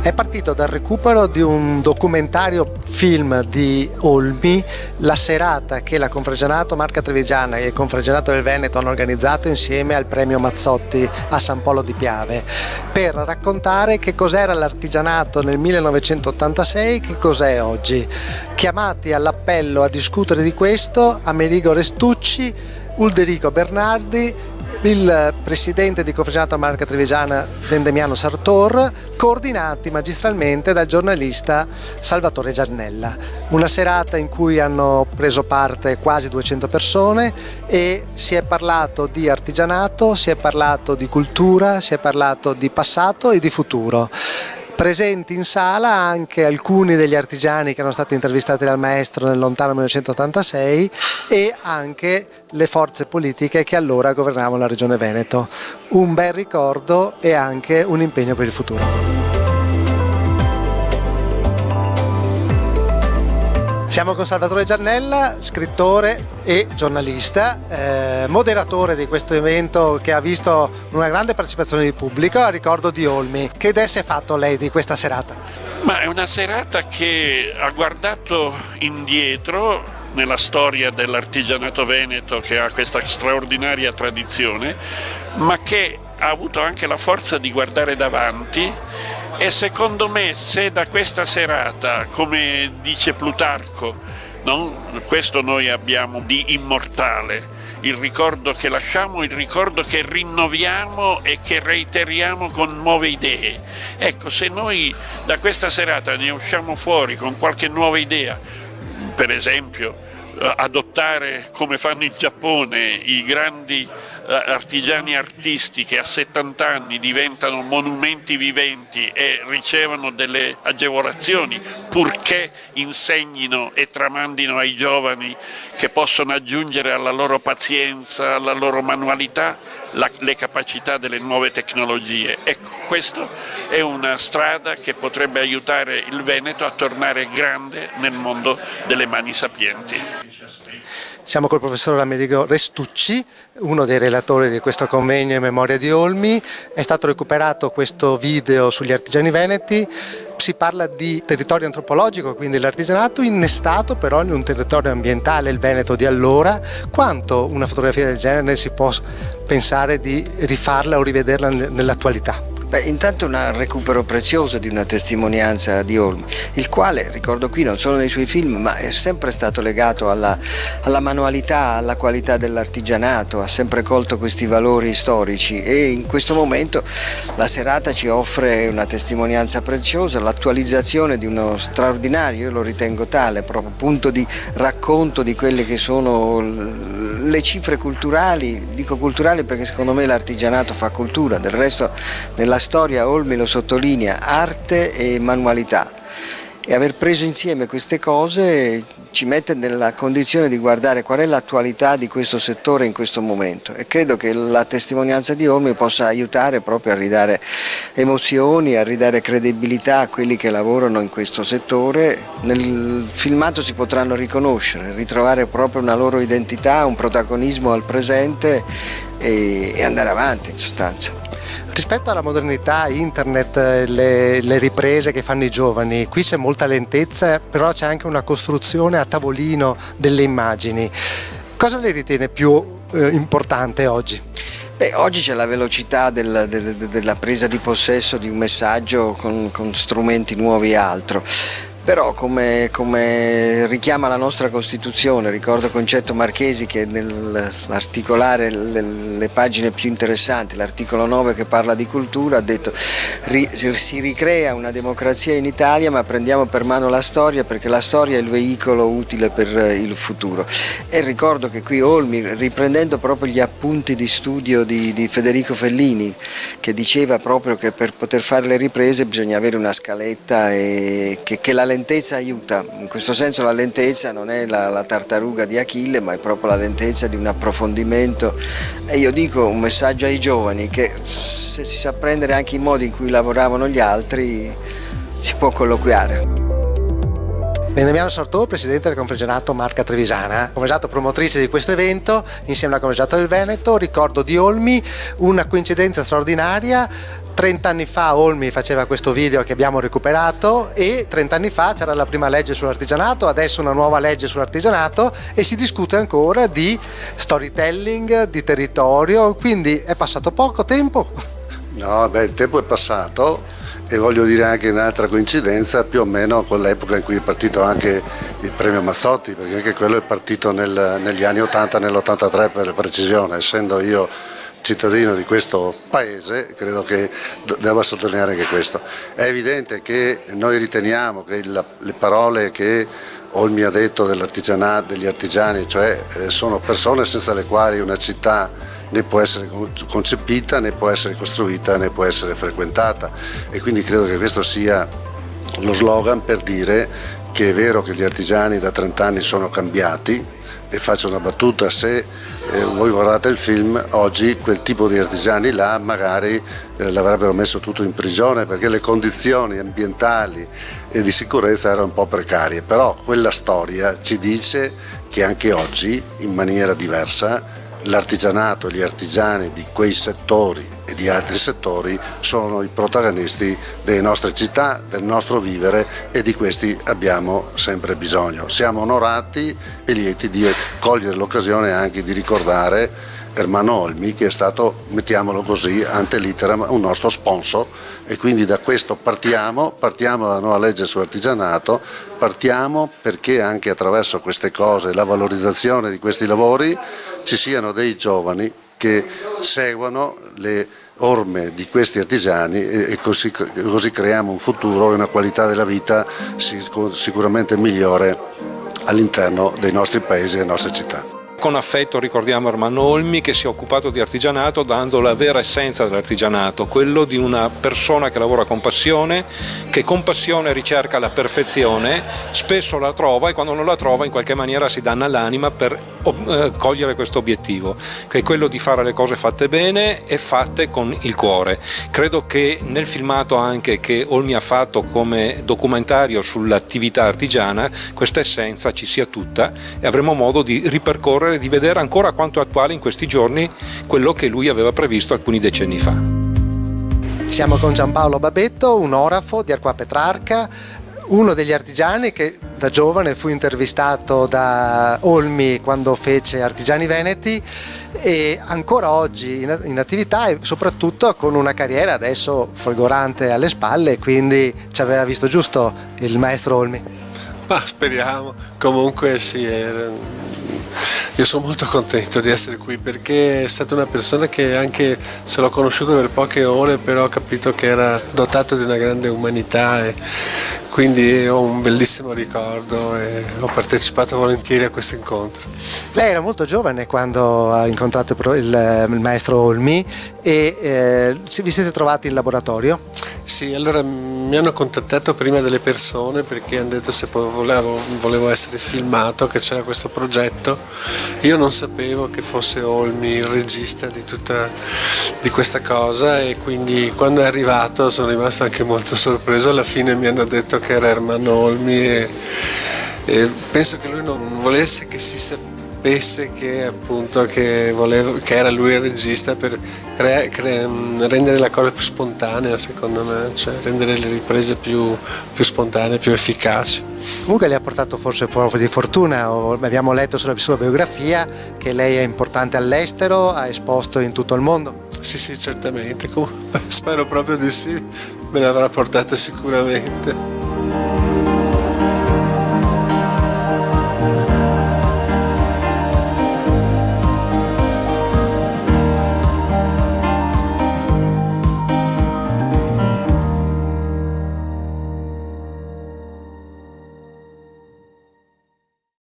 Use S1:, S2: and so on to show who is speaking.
S1: È partito dal recupero di un documentario film di Olmi, la serata che la Confregionato Marca Trevigiana e il Confregionato del Veneto hanno organizzato insieme al premio Mazzotti a San Polo di Piave, per raccontare che cos'era l'artigianato nel 1986, che cos'è oggi. Chiamati all'appello a discutere di questo Amerigo Restucci, Ulderico Bernardi, il presidente di Confregionato Marca Trevigiana Vendemiano Sartor, coordinati magistralmente dal giornalista Salvatore Giannella. Una serata in cui hanno preso parte quasi 200 persone e si è parlato di artigianato, si è parlato di cultura, si è parlato di passato e di futuro. Presenti in sala anche alcuni degli artigiani che erano stati intervistati dal maestro nel lontano 1986 e anche le forze politiche che allora governavano la regione Veneto. Un bel ricordo e anche un impegno per il futuro. Siamo con Salvatore Giannella, scrittore e giornalista, moderatore di questo evento che ha visto una grande partecipazione di pubblico a ricordo di Olmi. Che idea si è fatto lei di questa serata?
S2: Ma è una serata che ha guardato indietro nella storia dell'artigianato veneto, che ha questa straordinaria tradizione, ma che ha avuto anche la forza di guardare davanti. E secondo me, se da questa serata, come dice Plutarco, no? Questo noi abbiamo di immortale, il ricordo che lasciamo, il ricordo che rinnoviamo e che reiteriamo con nuove idee. Ecco, se noi da questa serata ne usciamo fuori con qualche nuova idea, per esempio adottare, come fanno in Giappone, i grandi artigiani artisti che a 70 anni diventano monumenti viventi e ricevono delle agevolazioni purché insegnino e tramandino ai giovani che possono aggiungere alla loro pazienza, alla loro manualità, le capacità delle nuove tecnologie. Ecco, questa è una strada che potrebbe aiutare il Veneto a tornare grande nel mondo delle mani sapienti.
S1: Siamo col professor Amerigo Restucci, uno dei relatori di questo convegno in memoria di Olmi. È stato recuperato questo video sugli artigiani veneti. Si parla di territorio antropologico, quindi l'artigianato innestato però in un territorio ambientale, il Veneto di allora. Quanto una fotografia del genere si può pensare di rifarla o rivederla nell'attualità?
S3: Beh, intanto un recupero prezioso di una testimonianza di Olmi, il quale, ricordo qui, non solo nei suoi film, ma è sempre stato legato alla manualità, alla qualità dell'artigianato, ha sempre colto questi valori storici, e in questo momento la serata ci offre una testimonianza preziosa, l'attualizzazione di uno straordinario, io lo ritengo tale, proprio punto di racconto di quelle che sono le cifre culturali. Dico culturali perché secondo me l'artigianato fa cultura, del resto nella storia Olmi lo sottolinea, arte e manualità, e aver preso insieme queste cose ci mette nella condizione di guardare qual è l'attualità di questo settore in questo momento, e credo che la testimonianza di Olmi possa aiutare proprio a ridare emozioni, a ridare credibilità a quelli che lavorano in questo settore. Nel filmato si potranno riconoscere, ritrovare proprio una loro identità, un protagonismo al presente e andare avanti in sostanza.
S1: Rispetto alla modernità, internet, le riprese che fanno i giovani, qui c'è molta lentezza, però c'è anche una costruzione a tavolino delle immagini. Cosa le ritiene più importante oggi?
S3: Beh, oggi c'è la velocità della presa di possesso di un messaggio con strumenti nuovi e altro. Però come richiama la nostra Costituzione, ricordo Concetto Marchesi che nell'articolare le pagine più interessanti, l'articolo 9 che parla di cultura, ha detto si ricrea una democrazia in Italia, ma prendiamo per mano la storia, perché la storia è il veicolo utile per il futuro. E ricordo che qui Olmi, riprendendo proprio gli appunti di studio di Federico Fellini, che diceva proprio che per poter fare le riprese bisogna avere una scaletta e che la lentezza aiuta. In questo senso la lentezza non è la tartaruga di Achille, ma è proprio la lentezza di un approfondimento. E io dico un messaggio ai giovani, che se si sa prendere anche i modi in cui lavoravano gli altri si può colloquiare.
S1: Vendemiano Sartò, presidente del Confregionato Marca Trevigiana, Confregionato promotrice di questo evento, insieme al Confregionato del Veneto. Ricordo di Olmi, una coincidenza straordinaria. 30 anni fa Olmi faceva questo video che abbiamo recuperato e 30 anni fa c'era la prima legge sull'artigianato, adesso una nuova legge sull'artigianato e si discute ancora di storytelling, di territorio, quindi è passato poco tempo.
S4: No, beh, il tempo è passato e voglio dire anche un'altra coincidenza, più o meno con l'epoca in cui è partito anche il premio Mazzotti, perché anche quello è partito negli anni 80, nell'83 per la precisione, essendo io cittadino di questo paese, credo che devo sottolineare anche questo. È evidente che noi riteniamo che le parole che Olmi ha detto dell'artigianato, degli artigiani, cioè sono persone senza le quali una città né può essere concepita, né può essere costruita, né può essere frequentata, e quindi credo che questo sia lo slogan per dire che è vero che gli artigiani da 30 anni sono cambiati. E faccio una battuta: se voi guardate il film oggi, quel tipo di artigiani là magari l'avrebbero messo tutto in prigione, perché le condizioni ambientali e di sicurezza erano un po' precarie, però quella storia ci dice che anche oggi in maniera diversa l'artigianato e gli artigiani di quei settori e di altri settori sono i protagonisti delle nostre città, del nostro vivere, e di questi abbiamo sempre bisogno. Siamo onorati e lieti di cogliere l'occasione anche di ricordare Ermanno Olmi, che è stato, mettiamolo così, ante litteram un nostro sponsor, e quindi da questo partiamo dalla nuova legge sull'artigianato, partiamo perché anche attraverso queste cose, la valorizzazione di questi lavori, ci siano dei giovani che seguono le orme di questi artigiani e così creiamo un futuro e una qualità della vita sicuramente migliore all'interno dei nostri paesi e delle nostre città.
S5: Con affetto ricordiamo Ermanno Olmi, che si è occupato di artigianato dando la vera essenza dell'artigianato, quello di una persona che lavora con passione, che con passione ricerca la perfezione, spesso la trova, e quando non la trova in qualche maniera si danna l'anima per cogliere questo obiettivo, che è quello di fare le cose fatte bene e fatte con il cuore. Credo che nel filmato anche che Olmi ha fatto come documentario sull'attività artigiana questa essenza ci sia tutta, e avremo modo di ripercorrere, di vedere ancora quanto è attuale in questi giorni quello che lui aveva previsto alcuni decenni fa.
S1: Siamo con Giampaolo Babetto, un orafo di Arquà Petrarca, uno degli artigiani che da giovane fu intervistato da Olmi quando fece Artigiani Veneti, e ancora oggi in attività, e soprattutto con una carriera adesso folgorante alle spalle, quindi ci aveva visto giusto il maestro Olmi.
S6: Ma speriamo, comunque sì, io sono molto contento di essere qui, perché è stata una persona che, anche se l'ho conosciuto per poche ore, però ho capito che era dotato di una grande umanità, e quindi ho un bellissimo ricordo e ho partecipato volentieri a questo incontro.
S1: Lei era molto giovane quando ha incontrato il maestro Olmi e vi siete trovati in laboratorio?
S6: Sì, allora mi hanno contattato prima delle persone perché hanno detto se volevo essere filmato, che c'era questo progetto. Io non sapevo che fosse Olmi il regista di questa cosa, e quindi quando è arrivato sono rimasto anche molto sorpreso. Alla fine mi hanno detto che era Ermanno Olmi, e penso che lui non volesse che si sapesse che appunto che era lui il regista, per rendere la cosa più spontanea, secondo me, cioè rendere le riprese più spontanee, più efficaci.
S1: Comunque le ha portato forse proprio di fortuna, abbiamo letto sulla sua biografia che lei è importante all'estero, ha esposto in tutto il mondo.
S6: Sì, certamente, spero proprio di sì, me l'avrà portata sicuramente.